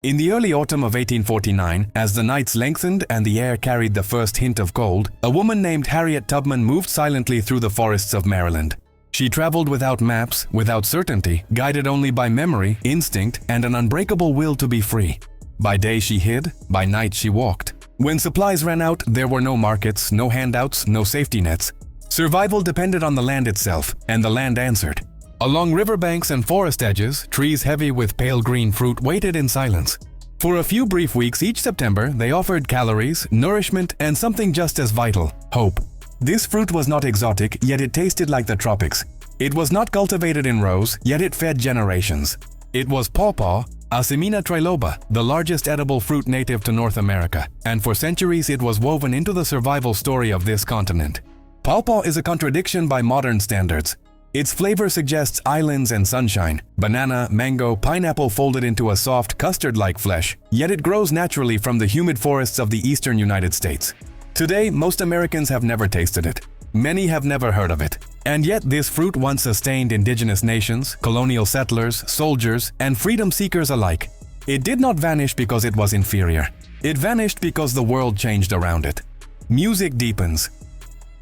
In the early autumn of 1849, as the nights lengthened and the air carried the first hint of cold, a woman named Harriet Tubman moved silently through the forests of Maryland. She traveled without maps, without certainty, guided only by memory, instinct, and an unbreakable will to be free. By day she hid, by night she walked. When supplies ran out, there were no markets, no handouts, no safety nets. Survival depended on the land itself, and the land answered. Along riverbanks and forest edges, trees heavy with pale green fruit waited in silence. For a few brief weeks each September, they offered calories, nourishment, and something just as vital, hope. This fruit was not exotic, yet it tasted like the tropics. It was not cultivated in rows, yet it fed generations. It was PAWPAW, ASIMINA TRILOBA, the largest edible fruit native to North America, and for centuries it was woven into the survival story of this continent. PAWPAW is a contradiction by modern standards. Its flavor suggests islands and sunshine, banana, mango, pineapple folded into a soft, custard-like flesh, yet it grows naturally from the humid forests of the eastern United States. Today, most Americans have never tasted it. Many have never heard of it. And yet this fruit once sustained indigenous nations, colonial settlers, soldiers, and freedom seekers alike. It did not vanish because it was inferior. It vanished because the world changed around it. Music deepens.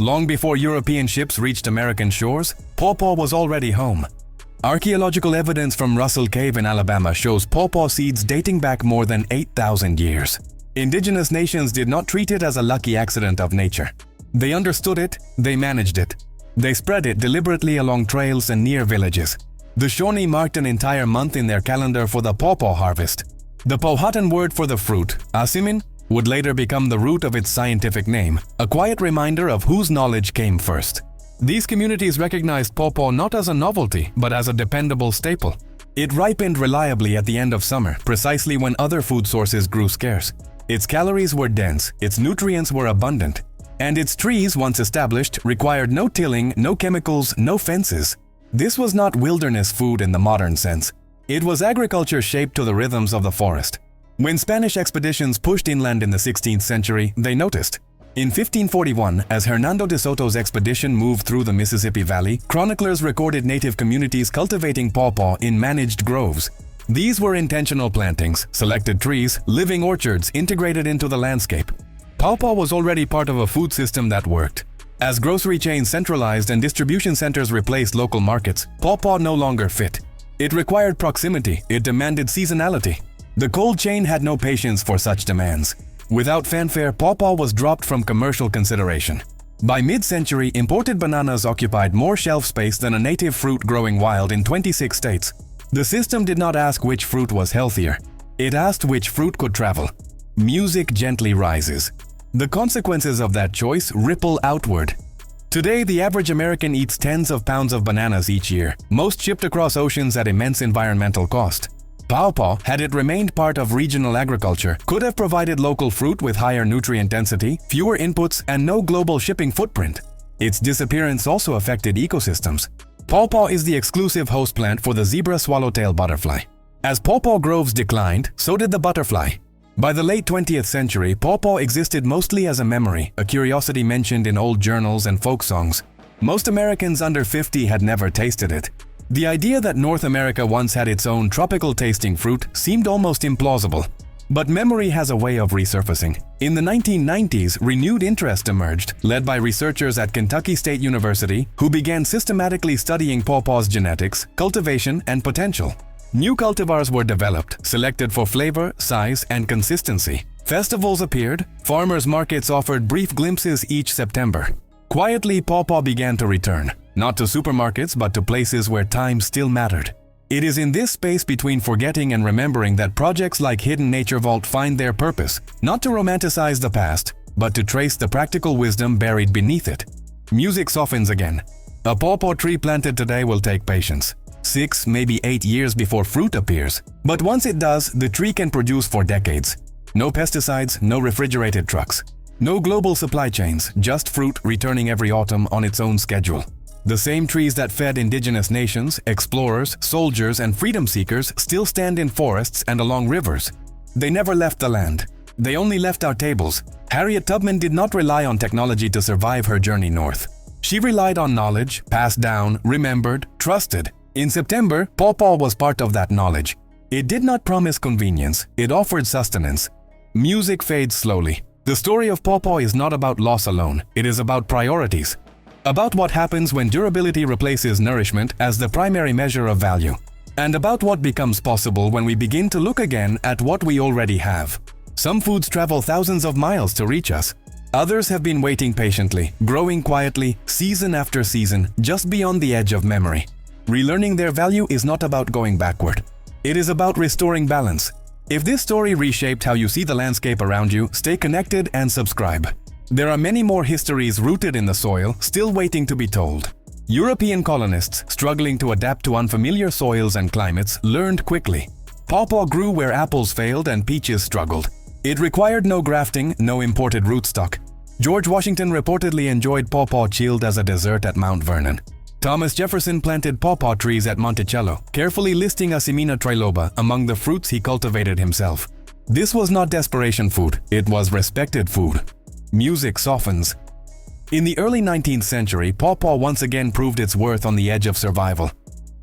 Long before European ships reached American shores, PAWPAW was already home. Archaeological evidence from Russell Cave in Alabama shows PAWPAW seeds dating back more than 8,000 years. Indigenous nations did not treat it as a lucky accident of nature. They understood it, they managed it. They spread it deliberately along trails and near villages. The Shawnee marked an entire month in their calendar for the PAWPAW harvest. The Powhatan word for the fruit, asimin, would later become the root of its scientific name, a quiet reminder of whose knowledge came first. These communities recognized PAWPAW not as a novelty, but as a dependable staple. It ripened reliably at the end of summer, precisely when other food sources grew scarce. Its calories were dense, its nutrients were abundant, and its trees, once established, required no tilling, no chemicals, no fences. This was not wilderness food in the modern sense. It was agriculture shaped to the rhythms of the forest. When Spanish expeditions pushed inland in the 16th century, they noticed. In 1541, as Hernando de Soto's expedition moved through the Mississippi Valley, chroniclers recorded native communities cultivating pawpaw in managed groves. These were intentional plantings, selected trees, living orchards integrated into the landscape. Pawpaw was already part of a food system that worked. As grocery chains centralized and distribution centers replaced local markets, pawpaw no longer fit. It required proximity, it demanded seasonality. The cold chain had no patience for such demands. Without fanfare, pawpaw was dropped from commercial consideration. By mid-century, imported bananas occupied more shelf space than a native fruit growing wild in 26 states. The system did not ask which fruit was healthier. It asked which fruit could travel. Music gently rises. The consequences of that choice ripple outward. Today, the average American eats tens of pounds of bananas each year, most shipped across oceans at immense environmental cost. PAWPAW, had it remained part of regional agriculture, could have provided local fruit with higher nutrient density, fewer inputs, and no global shipping footprint. Its disappearance also affected ecosystems. PAWPAW is the exclusive host plant for the zebra swallowtail butterfly. As pawpaw groves declined, so did the butterfly. By the late 20th century, pawpaw existed mostly as a memory, a curiosity mentioned in old journals and folk songs. Most Americans under 50 had never tasted it. The idea that North America once had its own tropical-tasting fruit seemed almost implausible. But memory has a way of resurfacing. In the 1990s, renewed interest emerged, led by researchers at Kentucky State University, who began systematically studying pawpaw's genetics, cultivation, and potential. New cultivars were developed, selected for flavor, size, and consistency. Festivals appeared, farmers' markets offered brief glimpses each September. Quietly, pawpaw began to return, not to supermarkets but to places where time still mattered. It is in this space between forgetting and remembering that projects like Hidden Nature Vault find their purpose, not to romanticize the past, but to trace the practical wisdom buried beneath it. Music softens again. A pawpaw tree planted today will take patience. 6, maybe 8 years before fruit appears. But once it does, the tree can produce for decades. No pesticides, no refrigerated trucks. No global supply chains, just fruit returning every autumn on its own schedule. The same trees that fed indigenous nations, explorers, soldiers, and freedom seekers still stand in forests and along rivers. They never left the land. They only left our tables. Harriet Tubman did not rely on technology to survive her journey north. She relied on knowledge, passed down, remembered, trusted. In September, pawpaw was part of that knowledge. It did not promise convenience, it offered sustenance. Music fades slowly. The story of PAWPAW is not about loss alone, it is about priorities. About what happens when durability replaces nourishment as the primary measure of value. And about what becomes possible when we begin to look again at what we already have. Some foods travel thousands of miles to reach us. Others have been waiting patiently, growing quietly, season after season, just beyond the edge of memory. Relearning their value is not about going backward. It is about restoring balance. If this story reshaped how you see the landscape around you, stay connected and subscribe. There are many more histories rooted in the soil, still waiting to be told. European colonists, struggling to adapt to unfamiliar soils and climates, learned quickly. PAWPAW grew where apples failed and peaches struggled. It required no grafting, no imported rootstock. George Washington reportedly enjoyed PAWPAW chilled as a dessert at Mount Vernon. Thomas Jefferson planted pawpaw trees at Monticello, carefully listing ASIMINA TRILOBA among the fruits he cultivated himself. This was not desperation food, it was respected food. Music softens. In the early 19th century, PAWPAW once again proved its worth on the edge of survival.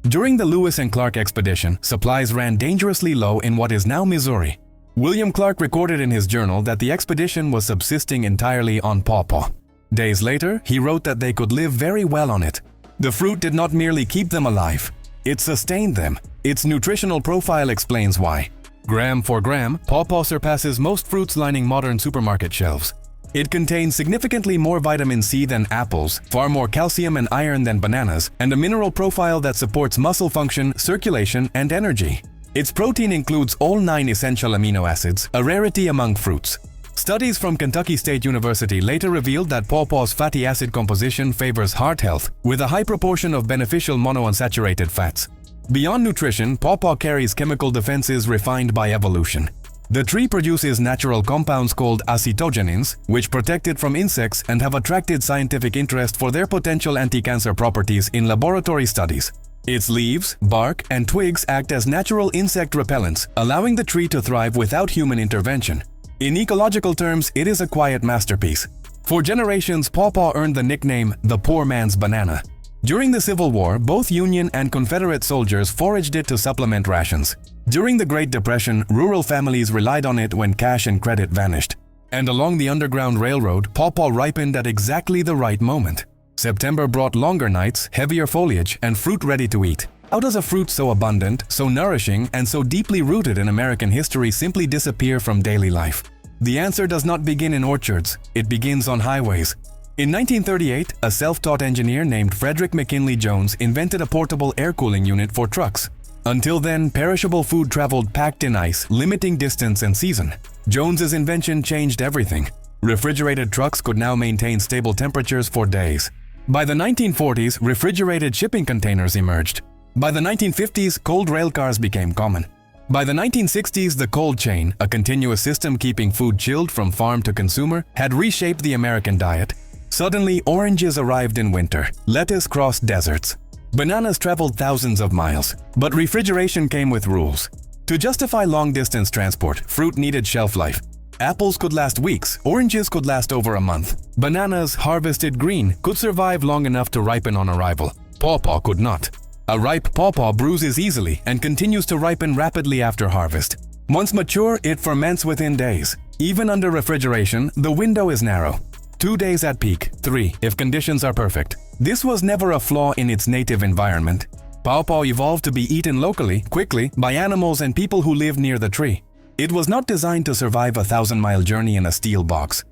During the Lewis and Clark expedition, supplies ran dangerously low in what is now Missouri. William Clark recorded in his journal that the expedition was subsisting entirely on pawpaw. Days later, he wrote that they could live very well on it. The fruit did not merely keep them alive, it sustained them. Its nutritional profile explains why. Gram for gram, PAWPAW surpasses most fruits lining modern supermarket shelves. It contains significantly more vitamin C than apples, far more calcium and iron than bananas, and a mineral profile that supports muscle function, circulation, and energy. Its protein includes all 9 essential amino acids, a rarity among fruits. Studies from Kentucky State University later revealed that PAWPAW's fatty acid composition favors heart health, with a high proportion of beneficial monounsaturated fats. Beyond nutrition, PAWPAW carries chemical defenses refined by evolution. The tree produces natural compounds called acetogenins, which protect it from insects and have attracted scientific interest for their potential anti-cancer properties in laboratory studies. Its leaves, bark, and twigs act as natural insect repellents, allowing the tree to thrive without human intervention. In ecological terms, it is a quiet masterpiece. For generations, PAWPAW earned the nickname the poor man's banana. During the Civil War, both Union and Confederate soldiers foraged it to supplement rations. During the Great Depression, rural families relied on it when cash and credit vanished. And along the Underground Railroad, PAWPAW ripened at exactly the right moment. September brought longer nights, heavier foliage, and fruit ready to eat. How does a fruit so abundant, so nourishing, and so deeply rooted in American history simply disappear from daily life? The answer does not begin in orchards, it begins on highways. In 1938, a self-taught engineer named Frederick McKinley Jones invented a portable air cooling unit for trucks. Until then, perishable food traveled packed in ice, limiting distance and season. Jones's invention changed everything. Refrigerated trucks could now maintain stable temperatures for days. By the 1940s, refrigerated shipping containers emerged. By the 1950s, cold rail cars became common. By the 1960s, the cold chain, a continuous system keeping food chilled from farm to consumer, had reshaped the American diet. Suddenly, oranges arrived in winter, lettuce crossed deserts. Bananas traveled thousands of miles, but refrigeration came with rules. To justify long-distance transport, fruit needed shelf life. Apples could last weeks, oranges could last over a month. Bananas, harvested green, could survive long enough to ripen on arrival. PAWPAW could not. A ripe pawpaw bruises easily and continues to ripen rapidly after harvest. Once mature, it ferments within days. Even under refrigeration, the window is narrow. 2 days at peak, 3 if conditions are perfect. This was never a flaw in its native environment. PAWPAW evolved to be eaten locally, quickly, by animals and people who lived near the tree. It was not designed to survive a 1,000-mile journey in a steel box.